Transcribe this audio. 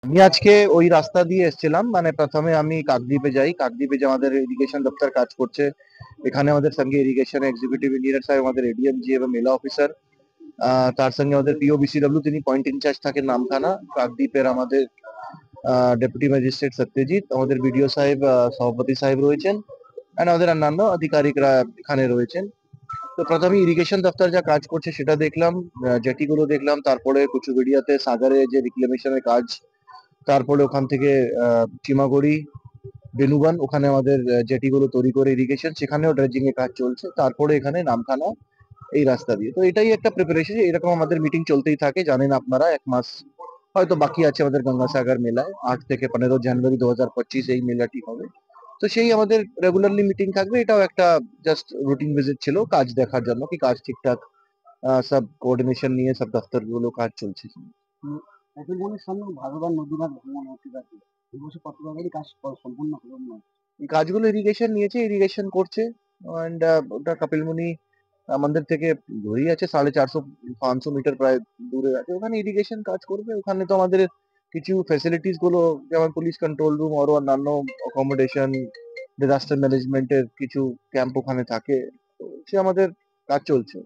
আমি আজকে ওই রাস্তা দিয়ে এসেছিলাম। মানে প্রথমে আমি কাকদ্বীপে যাই। কাকদ্বীপে যে আমাদের ইরিগেশন দপ্তর কাজ করছে, এখানে আমাদের সঙ্গে ইরিগেশন এক্সিকিউটিভ ইঞ্জিনিয়ার সাহেব, আমাদের এডিএমজি এবং মেলা অফিসার, তার সঙ্গে আমাদের পিওবিসিডব্লিউ, তিনি পয়েন্ট ইনচার্জ থাকেন নামখানা কাকদ্বীপের, আমাদের ডেপুটি ম্যাজিস্ট্রেট সত্যজিৎ, আমাদের বিডিও সাহেব, সভাপতি সাহেব রয়েছেন, and আমাদের অন্যান্য আধিকারিকরা এখানে রয়েছেন। তো প্রথমে ইরিগেশন দপ্তর যা কাজ করছে সেটা দেখলাম, জেটিগুলো দেখলাম, তারপরে কুচুবেড়িয়াতে সাগরে যে রিক্লেমেশনের কাজ, তারপরে ওখান থেকে চিমাগড়ি, বেনুবান, ওখানে আমাদের জেটিগুলো তৈরি করে ইরিগেশন, সেখানেও ড্রেজিং এর কাজ চলছে, তারপরে এখানে নামখানা এই রাস্তা দিয়ে। তো এটাই একটা প্রিপারেশন, এরকম আমাদের মিটিং চলতেই থাকে। জানেন আপনারা, 1 মাস হয়তো বাকি আছে আমাদের গঙ্গাসাগর মেলায়। 8 থেকে 15 জানুয়ারি 2025 এই মেলাটি হবে। তো সেই আমাদের রেগুলারলি মিটিং থাকবে। এটাও একটা জাস্ট রুটিন ভিজিট ছিল, কাজ দেখার জন্য কি কাজ ঠিকঠাক, সব কোঅর্ডিনেশন নিয়ে সব দপ্তরগুলো কাজ চলছে। একই সামনে ভাগবান নদীবাদ ভ্রমণ হতে থাকে। এবছর কত জায়গায় কাজ সম্পূর্ণ হলো না। এই কাজগুলো ইরিগেশন নিয়েছে, ইরিগেশন করছে। অ্যান্ড ওটা কপিলমুনি আমাদের থেকে দূরেই আছে, 450-500 মিটার প্রায় দূরে আছে। ওখানে ইরিগেশন কাজ করবে। ওখানে তো আমাদের কিছু ফেসিলিটিস গুলো, যেমন পুলিশ কন্ট্রোল রুম, আরো অন্যান্য অ্যাকোমোডেশন, ডিজাস্টার ম্যানেজমেন্টের কিছু ক্যাম্প ওখানে থাকে। তো সে আমাদের কাজ চলছে।